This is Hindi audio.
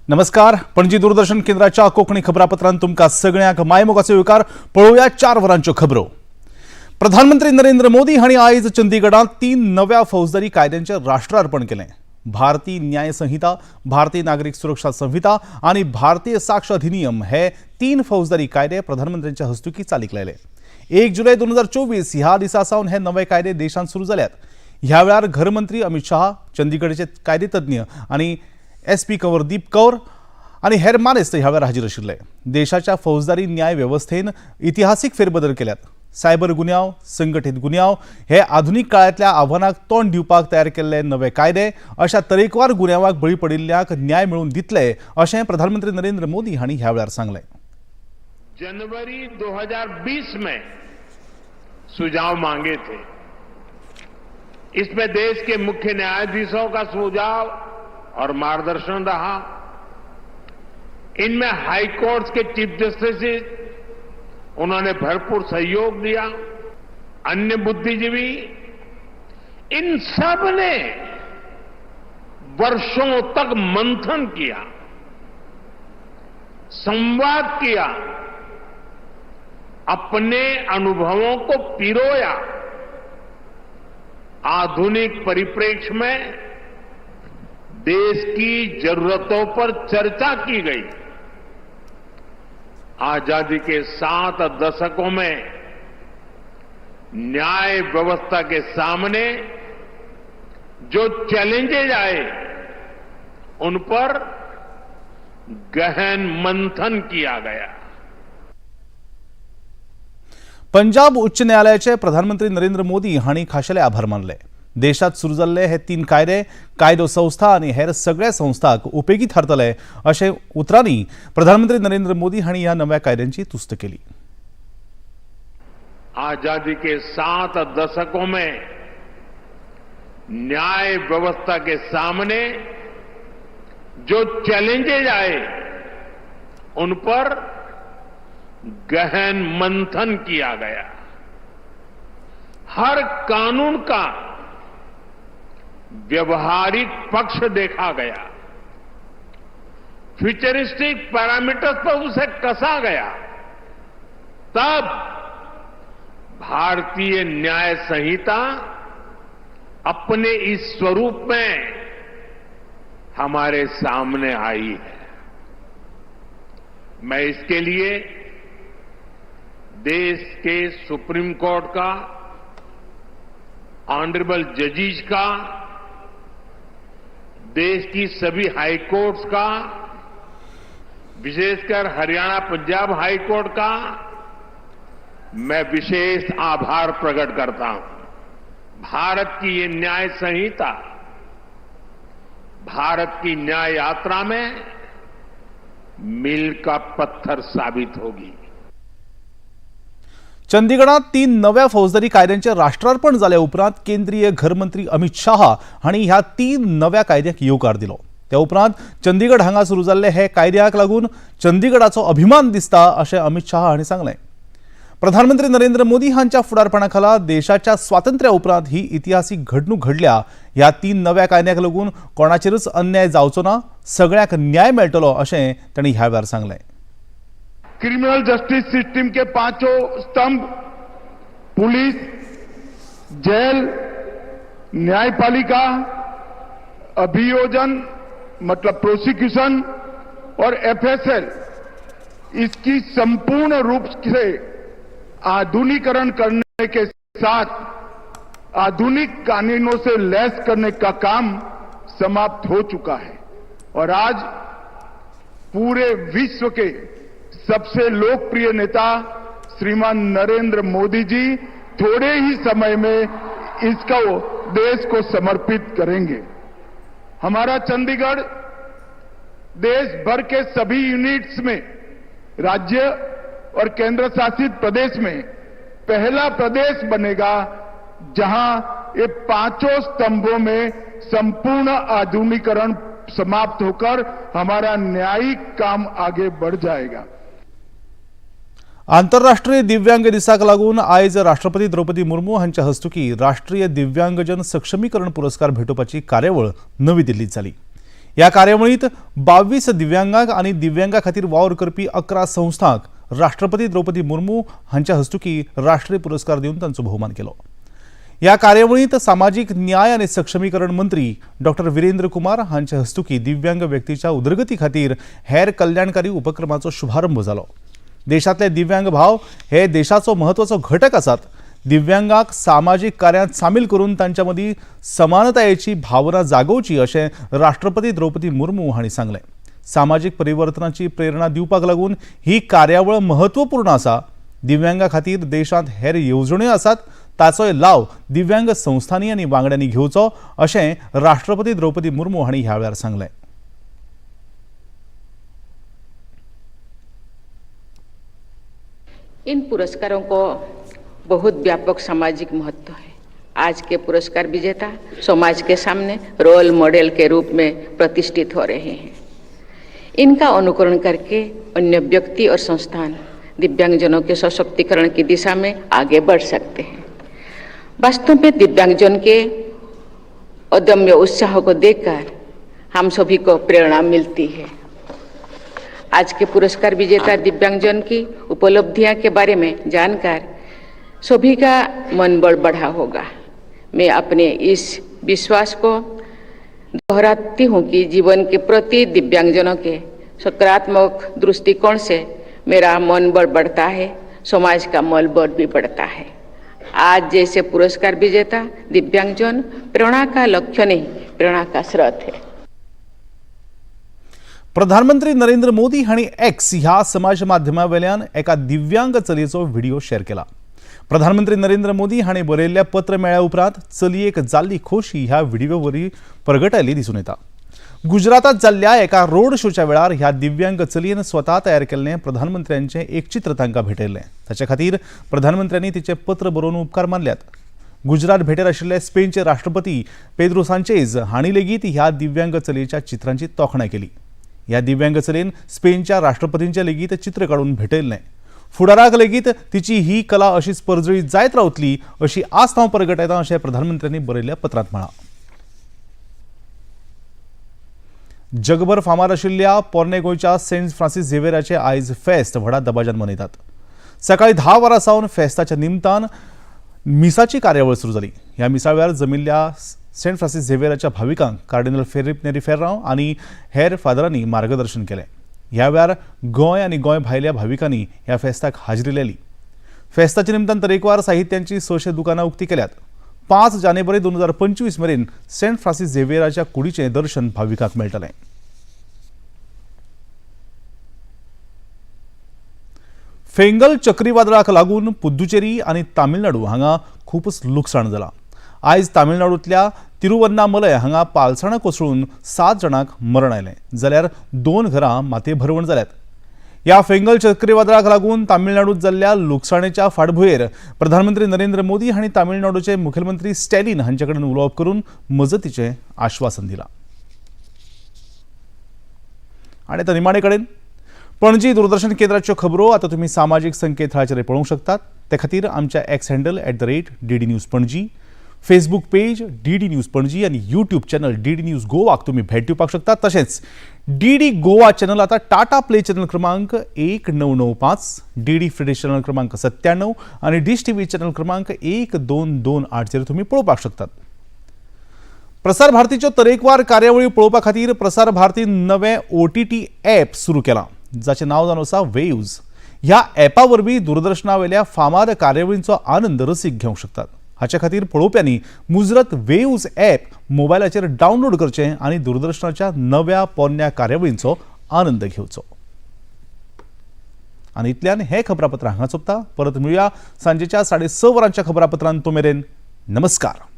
नमस्कार. पणजी दूरदर्शन केंद्राच्या कोकणी खबरापत्रांत तुमका सगळ्यांक मायमोगाचो येवकार. पळोवया 4 वरांच्यो खबरो. प्रधानमंत्री नरेंद्र मोदी हांणी आयज चंदीगडात 3 नव्या फौजदारी कायद्यांचे राष्ट्रार्पण केले. भारतीय न्याय संहिता, भारतीय नागरिक सुरक्षा संहिता आणि भारतीय साक्ष अधिनियम हे 3 फौजदारी कायदे प्रधानमंत्र्यांच्या हस्तुकी चालीक लायले. 1 जुलै 2024 ह्या दिसा सावन हे नवे कायदे देशांत सुरू जाल्यात. ह्या वेळार घरमंत्री अमित शाह, चंदीगडचे कायदेतज्ञ आणि SP कंवरदीप कौर आणि हेर मानेस्त ह्या वेळार हाजीर आशिल्ले. देशाच्या फौजदारी न्याय व्यवस्थेन इतिहासीक फेरबदल केल्यात. सायबर गुन्यांव, संघटीत गुन्यांव हे आधुनिक काळातल्या आव्हानाक तोंड दिवपाक तयार केल्ले नवे कायदे अशा तरेकवार गुन्यांवाक बळी पडिल्ल्यांक न्याय मेळवून दितले अशें प्रधानमंत्री नरेंद्र मोदी हांणी ह्या वेळार सांगले. जनवरी 2020 में सुझाव मांगे थे. इसमें देश के मुख्य न्यायाधीशों का सुझाव और मार्गदर्शन रहा. इनमें हाई कोर्ट्स के चीफ जस्टिस उन्होंने भरपूर सहयोग दिया. अन्य बुद्धिजीवी, इन सब ने वर्षों तक मंथन किया, संवाद किया, अपने अनुभवों को पिरोया. आधुनिक परिप्रेक्ष्य में देश की जरूरतों पर चर्चा की गई. आजादी के 7 दशकों में न्याय व्यवस्था के सामने जो चैलेंजेज आए उन पर गहन मंथन किया गया. पंजाब उच्च न्यायालयाचे प्रधानमंत्री नरेंद्र मोदी हांणी खाशेले आभार मानले. देशात सुरू जाल्ले हे 3 कायदे कायदो संस्था आणि हेर सगळ्या संस्थांक उपेगी थारतले अशें उतरांनी प्रधानमंत्री नरेंद्र मोदी हांणी ह्या नव्या कायद्यांची तुस्त केली. आजादी के 7 दशकों में न्याय व्यवस्था के सामने जो चैलेंजेज आए उन पर गहन मंथन किया गया. हर कानून का व्यवहारिक पक्ष देखा गया. फ्यूचरिस्टिक पैरामीटर्स पर उसे कसा गया. तब भारतीय न्याय संहिता अपने इस स्वरूप में हमारे सामने आई है. मैं इसके लिए देश के सुप्रीम कोर्ट का, ऑनरेबल जजेस का, देश की सभी हाई कोर्ट्स का, विशेषकर हरियाणा पंजाब हाई कोर्ट का मैं विशेष आभार प्रकट करता हूं. भारत की ये न्याय संहिता भारत की न्याय यात्रा में मील का पत्थर साबित होगी. चंदीगडात 3 नव्या फौजदारी कायद्यांचे राष्ट्रार्पण जाल्या उपरांत केंद्रीय घरमंत्री अमित शाह हांणी ह्या 3 नव्या कायद्यांक येवकार दिलो. त्या उपरांत चंदीगड हांगा सुरू जाल्ले हे कायद्याक लागून चंदीगडाचो अभिमान दिसता अशें अमित शाह हांणी सांगलें. प्रधानमंत्री नरेंद्र मोदी हांच्या फुडारपणाखाला देशाच्या स्वातंत्र्या उपरांत ही इतिहासीक घडणूक घडल्या. ह्या 3 नव्या कायद्यांक लागून कोणाचेरच अन्याय जावचो ना, सगळ्यांक न्याय मेळटलो अशें तांणी ह्या वेळार सांगलें. क्रिमिनल जस्टिस सिस्टम के 5 स्तंभ पुलिस, जेल, न्यायपालिका, अभियोजन मतलब प्रोसिक्यूशन और FSL, इसकी संपूर्ण रूप से आधुनिकीकरण करने के साथ आधुनिक कानूनों से लैस करने का काम समाप्त हो चुका है. और आज पूरे विश्व के सबसे लोकप्रिय नेता श्रीमान नरेंद्र मोदी जी थोड़े ही समय में इसको देश को समर्पित करेंगे. हमारा चंडीगढ़ देश भर के सभी यूनिट्स में राज्य और केंद्र शासित प्रदेश में पहला प्रदेश बनेगा जहां ये 5 स्तंभों में संपूर्ण आधुनिकीकरण समाप्त होकर हमारा न्यायिक काम आगे बढ़ जाएगा. आंतरराष्ट्रीय दिव्यांग दिसाक लागून आयज राष्ट्रपती द्रौपदी मुर्मू हांच्या हस्तुकी राष्ट्रीय दिव्यांगजन सक्षमीकरण पुरस्कार भेटोवपाची कार्यावळ नवी दिल्लीत जाली. ह्या कार्यावळीत 22 दिव्यांगांक आणि दिव्यांगा खातीर वावर करपी 11 संस्थांक राष्ट्रपती द्रौपदी मुर्मू हांच्या हस्तुकी राष्ट्रीय पुरस्कार दिवन तांचो भोवमान केलो। ह्या कार्यावळीत सामाजिक न्याय आणि सक्षमीकरण मंत्री डॉक्टर वीरेंद्र कुमार हांच्या हस्तुकी दिव्यांग व्यक्तीच्या उदरगती खातीर हेर कल्याणकारी उपक्रमाचो शुभारंभ जालो। देशातले दिव्यांग भाव हे देशाचो महत्वाचो घटक आसात। दिव्यांगांक सामाजिक कार्यांत सामील करून तांच्या मदीं समानतायेची भावना जागोवची अशें राष्ट्रपती द्रौपदी मुर्मू हांणी सांगलें। सामाजिक परिवर्तनाची प्रेरणा दिवपाक लागून ही कार्यावळ महत्वपूर्ण आसा। दिव्यांगा खातीर देशांत हेर येवजण्यो आसात, ताचोय लाव दिव्यांग संस्थांनी आनी वांगड्यांनी घेवचो अशें राष्ट्रपती द्रौपदी मुर्मू हांणी ह्या वेळार सांगलें। इन पुरस्कारों को बहुत व्यापक सामाजिक महत्व है। आज के पुरस्कार विजेता समाज के सामने रोल मॉडल के रूप में प्रतिष्ठित हो रहे हैं। इनका अनुकरण करके अन्य व्यक्ति और संस्थान दिव्यांगजनों के सशक्तिकरण की दिशा में आगे बढ़ सकते हैं। वास्तव में दिव्यांगजन के अदम्य उत्साह को देखकर हम सभी को प्रेरणा मिलती है। आज के पुरस्कार विजेता दिव्यांगजन की उपलब्धियां के बारे में जानकर सभी का मनोबल बढ़ा होगा। मैं अपने इस विश्वास को दोहराती हूं कि जीवन के प्रति दिव्यांगजनों के सकारात्मक दृष्टिकोण से मेरा मनोबल बढ़ता है, समाज का मनोबल भी बढ़ता है। आज जैसे पुरस्कार विजेता दिव्यांगजन प्रेरणा का लक्ष्य नहीं, प्रेरणा का स्रोत है। प्रधानमंत्री नरेंद्र मोदी हांणी एक्स ह्या समाज माध्यमावेल्यान एका दिव्यांग चलयेचो व्हिडिओ शेअर केला। प्रधानमंत्री नरेंद्र मोदी हांणी बरयल्ल्या पत्र मेळ्ळ्या उपरांत चलयेक जाल्ली खोशी ह्या व्हिडिओवरवीं प्रगटायली दिसून येता। गुजरातात जाल्ल्या एका रोड शोच्या वेळार ह्या दिव्यांग चलयेन स्वता तयार केल्लें प्रधानमंत्र्यांचें एक चित्र तांकां भेटयल्लें। ताचे खातीर प्रधानमंत्र्यांनी तिचें पत्र बरोवन उपकार मानल्यात। गुजरात भेटेर आशिल्ले स्पेनचे राष्ट्रपती पेद्रो सांचेज हांणी लेगीत ह्या दिव्यांग चलयेच्या चित्रांची तोखणाय केली। ह्या दिव्यांग चलयेन स्पेनच्या राष्ट्रपतींचें लेगीत चित्र काडून भेटयल्लें। फुडाराक लेगीत तिची ही कला अशीच परजळीत जायत रावतली अशी आस्त हांव प्रगटायतां अशें प्रधानमंत्र्यांनी बरयल्ल्या पत्रांत म्हळां। जगभर फामाद आशिल्ल्या पोरने गोंयच्या सेंट फ्रांसीस झेवियराचे आयज फेस्त व्हडा दबाज्यान मनयतात। सकाळी 10 वरां सावन फेस्ताच्या निमतान मिसाची कार्यावळ सुरू जाली। ह्या मिसा वेळार जमिल्ल्या सेंट फ्रांसीस झेवियराच्या भाविकांक कार्डिनल फेलिप नेरी फेर्रांव आनी हेर फादरांनी मार्गदर्शन केलें। ह्या वेळार गोंय आनी गोंय भायल्या भाविकांनी ह्या फेस्ताक हाजरी लायली। फेस्ताच्या निमतान तरेकवार साहित्यांची 600 दुकानां उक्ती केल्यात। 5 जानेवारी 2025 मेरेन सेंट फ्रांसीस झेवियराच्या कुडीचें दर्शन भाविकांक मेळटलें। फेंगल चक्रीवादळाक लागून पुद्दुचेरी आनी तामिळनाडू हांगा खूबच लुकसाण जालां। आयज तामिळनाडूंतल्या तिरुवन्नामलय हांगा पालसाणां कोसळून 7 जाणांक मरण आयलें, जाल्यार 2 घरां मातये भरवण जाल्यात। ह्या फेंगल चक्रीवादळाक लागून तामिळनाडूंत जाल्ल्या लुकसाणेच्या फाटभुंयेर प्रधानमंत्री नरेंद्र मोदी हांणी तामिळनाडूचे मुखेलमंत्री स्टॅलिन हांचे कडेन उलोवप करून मजतीचें आश्वासन दिलां। आनी आतां निमाणे कडेन पणजी दूरदर्शन केंद्राच्यो खबरो आतां तुमी सामाजीक संकेतथळाचेर पळोवंक शकतात। ते खातीर आमच्या x handle @DD news Panaji, Facebook page DD news Panaji आनी यूट्यूब चॅनल DD न्यूज गोवाक तुम्ही भेट दिवपाक शकतात। तशेंच DD गोवा चॅनल आता टाटा प्ले चॅनल क्रमांक 1995, DD फ्री चॅनल क्रमांक 97 आणि डिश टीव्ही चॅनल क्रमांक 1228 तुम्ही पळोवपाक शकतात। प्रसार भारतीच्यो तरेकवार कार्यावळी पळोवपा खातीर प्रसार भारती नवें OTT ॲप सुरू केलां, जाचें नांव जावन आसा वेव्ज। ह्या ॲपा वरवीं दूरदर्शना वयल्या फामाद कार्यावळींचो आनंद रसीक घेवंक शकतात। हाचे खातीर पळोवप्यांनी मुजरत वेव्ज ॲप मोबायलाचेर डावनलोड करचें आनी दूरदर्शनाच्या नव्या पोरन्या कार्यावळींचो आनंद घेवचो। आनी इतल्यान हें खबरापत्र हांगा सोंपता। परत मेळुया सांजेच्या 6:30 वरांच्या खबरापत्रांत। तो मेरेन नमस्कार।